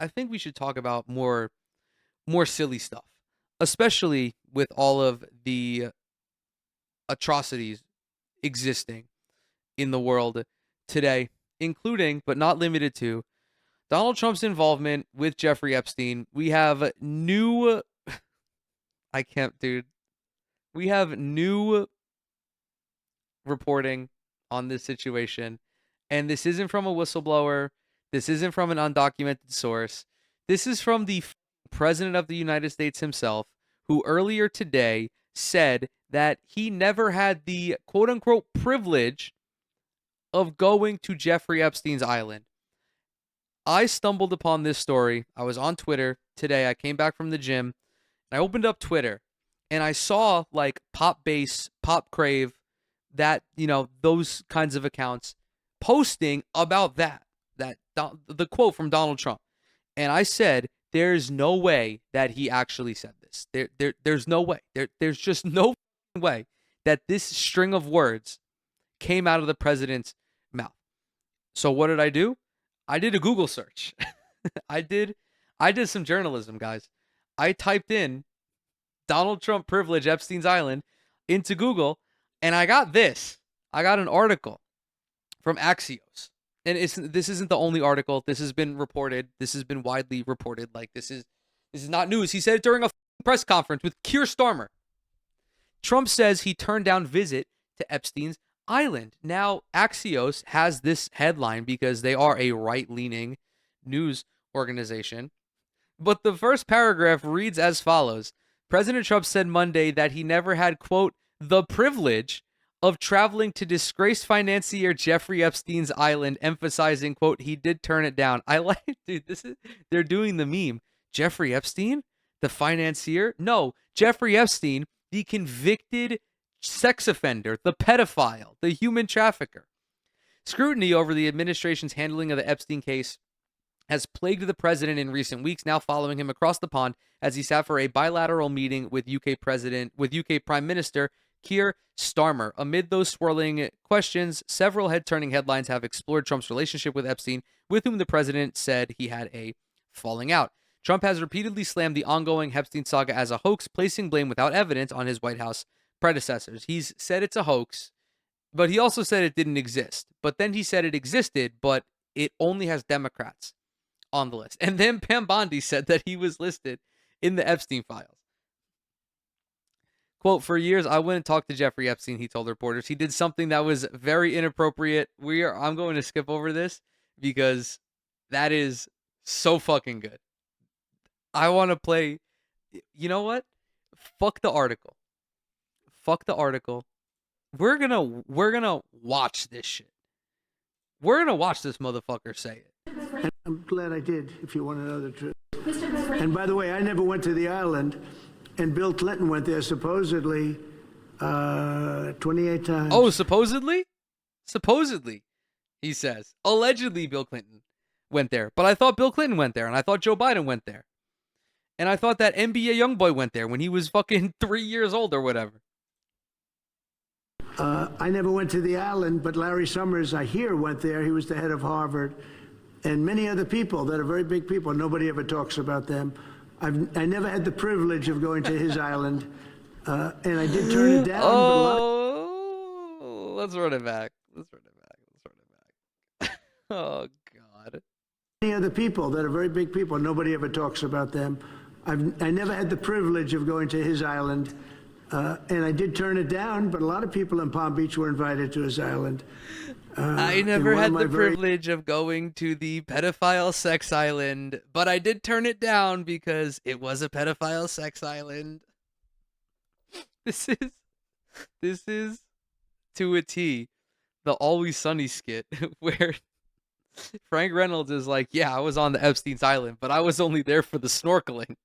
I think we should talk about more silly stuff, especially with all of the atrocities existing in the world today, including but not limited to Donald Trump's involvement with Jeffrey Epstein. We have new I can't, dude. We have new reporting on this situation. And this isn't from a whistleblower. This isn't from an undocumented source. This is from the President of the United States himself, who earlier today said that he never had the quote unquote privilege of going to Jeffrey Epstein's island. I stumbled upon this story. I was on Twitter today. I came back from the gym. I opened up Twitter and I saw like Pop Base, Pop Crave, that, those kinds of accounts posting about the quote from Donald Trump. And I said, there's no way that he actually said this. There's no way. There's just no way that this string of words came out of the president's mouth. So what did I do? I did a Google search. I did some journalism, guys. I typed in Donald Trump privilege Epstein's Island into Google, and I got this. I got an article from Axios. And this isn't the only article. This has been reported. This has been widely reported. Like, this is not news. He said it during a press conference with Keir Starmer. Trump says he turned down visit to Epstein's Island. Now, Axios has this headline because they are a right-leaning news organization. But the first paragraph reads as follows. President Trump said Monday that he never had, quote, the privilege of traveling to disgraced financier Jeffrey Epstein's island, emphasizing, quote, he did turn it down. I like, dude, they're doing the meme. Jeffrey Epstein, the financier? No, Jeffrey Epstein, the convicted sex offender, the pedophile, the human trafficker. Scrutiny over the administration's handling of the Epstein case has plagued the president in recent weeks, now following him across the pond as he sat for a bilateral meeting with UK Prime Minister Keir Starmer. Amid those swirling questions, several head-turning headlines have explored Trump's relationship with Epstein, with whom the president said he had a falling out. Trump has repeatedly slammed the ongoing Epstein saga as a hoax, placing blame without evidence on his White House predecessors. He's said it's a hoax, but he also said it didn't exist. But then he said it existed, but it only has Democrats on the list. And then Pam Bondi said that he was listed in the Epstein files. Quote, for years, I wouldn't talk to Jeffrey Epstein, he told reporters. He did something that was very inappropriate. I'm going to skip over this because that is so fucking good. I want to play. You know what? Fuck the article. Fuck the article. We're gonna watch this shit. We're gonna watch this motherfucker say it. I'm glad I did, if you want to know the truth. And by the way, I never went to the island, and Bill Clinton went there supposedly 28 times. Oh, supposedly? Supposedly, he says. Allegedly, Bill Clinton went there. But I thought Bill Clinton went there, and I thought Joe Biden went there. And I thought that NBA YoungBoy went there when he was fucking 3 years old or whatever. I never went to the island, but Larry Summers, I hear, went there. He was the head of Harvard. And many other people that are very big people. Nobody ever talks about them. I never had the privilege of going to his island. And I did turn it down. Let's run it back. Oh, God. Many other people that are very big people. Nobody ever talks about them. I never had the privilege of going to his island. And I did turn it down, but a lot of people in Palm Beach were invited to his island. I never had the privilege of going to the pedophile sex island, but I did turn it down because it was a pedophile sex island. This is to a T the Always Sunny skit where Frank Reynolds is like, yeah, I was on the Epstein's Island, but I was only there for the snorkeling.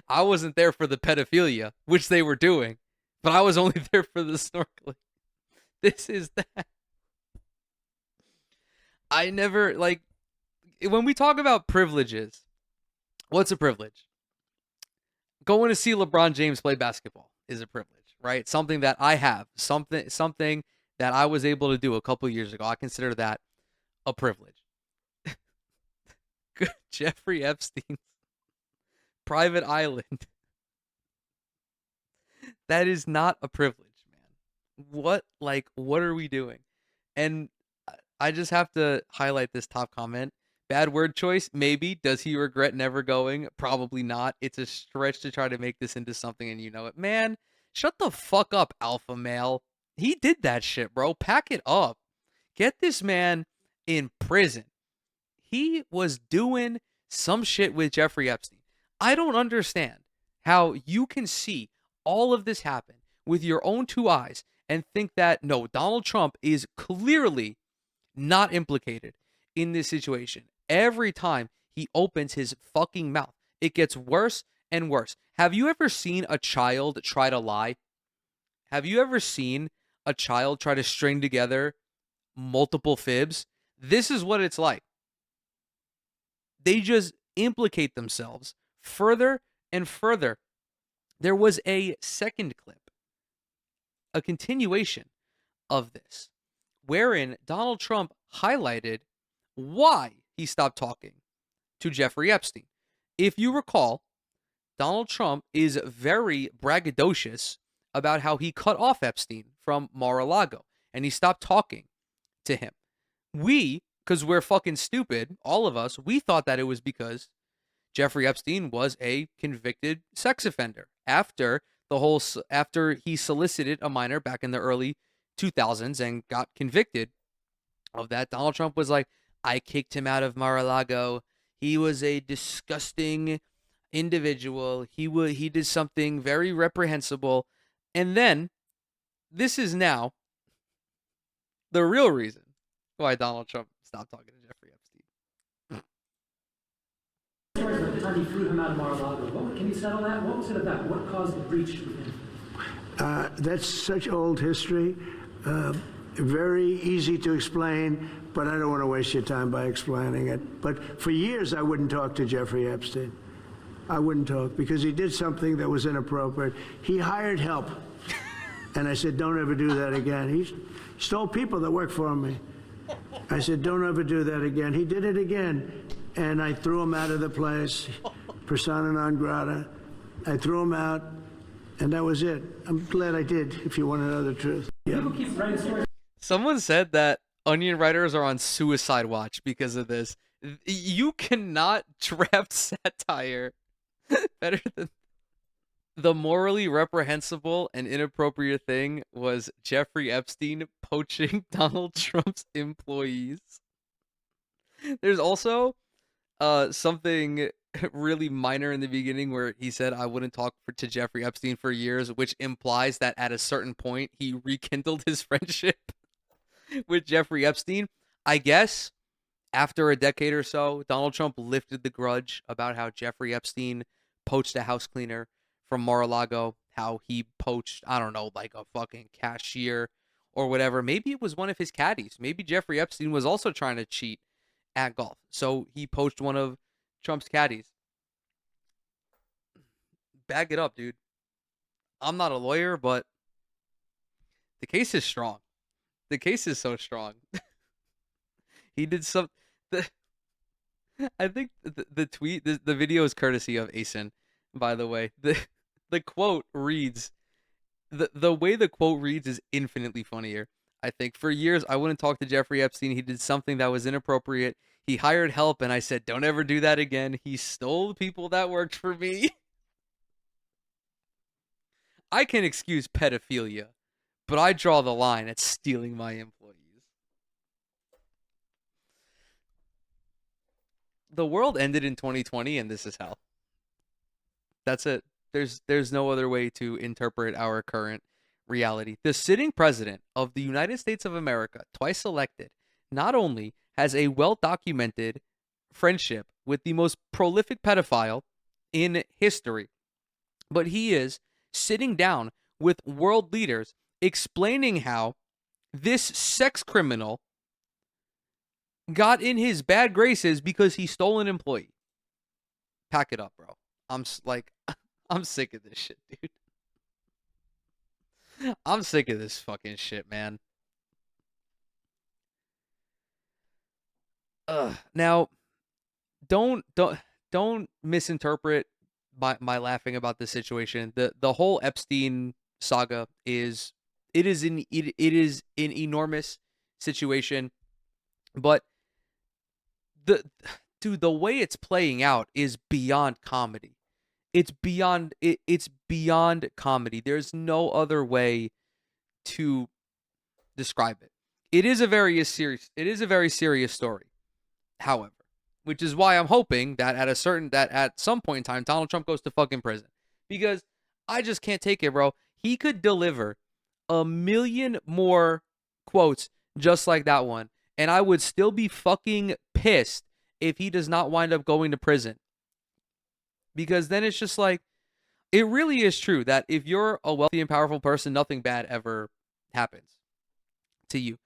I wasn't there for the pedophilia, which they were doing, but I was only there for the snorkeling. This is that. I never, like, when we talk about privileges, what's a privilege? Going to see LeBron James play basketball is a privilege, right? Something that I have, something that I was able to do a couple years ago. I consider that a privilege. Jeffrey Epstein's private island. That is not a privilege, man. What are we doing? And I just have to highlight this top comment. Bad word choice, maybe. Does he regret never going? Probably not. It's a stretch to try to make this into something, and you know it. Man, shut the fuck up, alpha male. He did that shit, bro. Pack it up. Get this man in prison. He was doing some shit with Jeffrey Epstein. I don't understand how you can see all of this happen with your own two eyes and think that no, Donald Trump is clearly not implicated in this situation. Every time he opens his fucking mouth, it gets worse and worse. Have you ever seen a child try to lie? Have you ever seen a child try to string together multiple fibs? This is what it's like. They just implicate themselves further and further. There was a second clip, a continuation of this, wherein Donald Trump highlighted why he stopped talking to Jeffrey Epstein. If you recall, Donald Trump is very braggadocious about how he cut off Epstein from Mar-a-Lago and he stopped talking to him. Because we're fucking stupid, all of us, we thought that it was because Jeffrey Epstein was a convicted sex offender after he solicited a minor back in the early 2000s and got convicted of that. Donald Trump was like, I kicked him out of Mar-a-Lago. He was a disgusting individual. He did something very reprehensible. And then this is now the real reason why Donald Trump stopped talking to Jeffrey Epstein. At the time he threw him out of Mar-a-Lago, can you settle that? What was it about? What caused the breach with him? That's such old history. Very easy to explain, but I don't want to waste your time by explaining it. But for years, I wouldn't talk to Jeffrey Epstein. I wouldn't talk because he did something that was inappropriate. He hired help. And I said, don't ever do that again. He stole people that worked for me. I said, don't ever do that again. He did it again. And I threw him out of the place, persona non grata. I threw him out, and that was it. I'm glad I did, if you want to know the truth. Yeah. People keep writing stories. Someone said that Onion writers are on suicide watch because of this. You cannot draft satire better than the morally reprehensible and inappropriate thing was Jeffrey Epstein poaching Donald Trump's employees. There's also something really minor in the beginning where he said I wouldn't talk to Jeffrey Epstein for years, which implies that at a certain point he rekindled his friendship with Jeffrey Epstein. I guess after a decade or so, Donald Trump lifted the grudge about how Jeffrey Epstein poached a house cleaner from Mar-a-Lago, how he poached, I don't know, like a fucking cashier or whatever. Maybe it was one of his caddies. Maybe Jeffrey Epstein was also trying to cheat at golf. So he poached one of Trump's caddies. Bag it up, dude. I'm not a lawyer, but the case is strong. The case is so strong. He did some. I think the tweet, the video is courtesy of Asen, by the way. The quote reads, the way the quote reads is infinitely funnier. I think for years I wouldn't talk to Jeffrey Epstein. He did something that was inappropriate. He hired help, and I said, don't ever do that again. He stole people that worked for me. I can excuse pedophilia, but I draw the line at stealing my employees. The world ended in 2020, and this is hell. That's it. There's no other way to interpret our current reality. The sitting president of the United States of America, twice elected, not only has a well-documented friendship with the most prolific pedophile in history, but he is sitting down with world leaders explaining how this sex criminal got in his bad graces because he stole an employee. Pack it up, bro. I'm sick of this shit, dude. I'm sick of this fucking shit, man. Now, don't misinterpret my laughing about this situation. The whole Epstein saga is an enormous situation, but the dude, the way it's playing out is beyond comedy. It's beyond comedy. There's no other way to describe it. It is a very serious story. However, which is why I'm hoping that at some point in time Donald Trump goes to fucking prison, because I just can't take it, bro. He could deliver a million more quotes just like that one, and I would still be fucking pissed if he does not wind up going to prison. Because then it's just like, it really is true that if you're a wealthy and powerful person, nothing bad ever happens to you.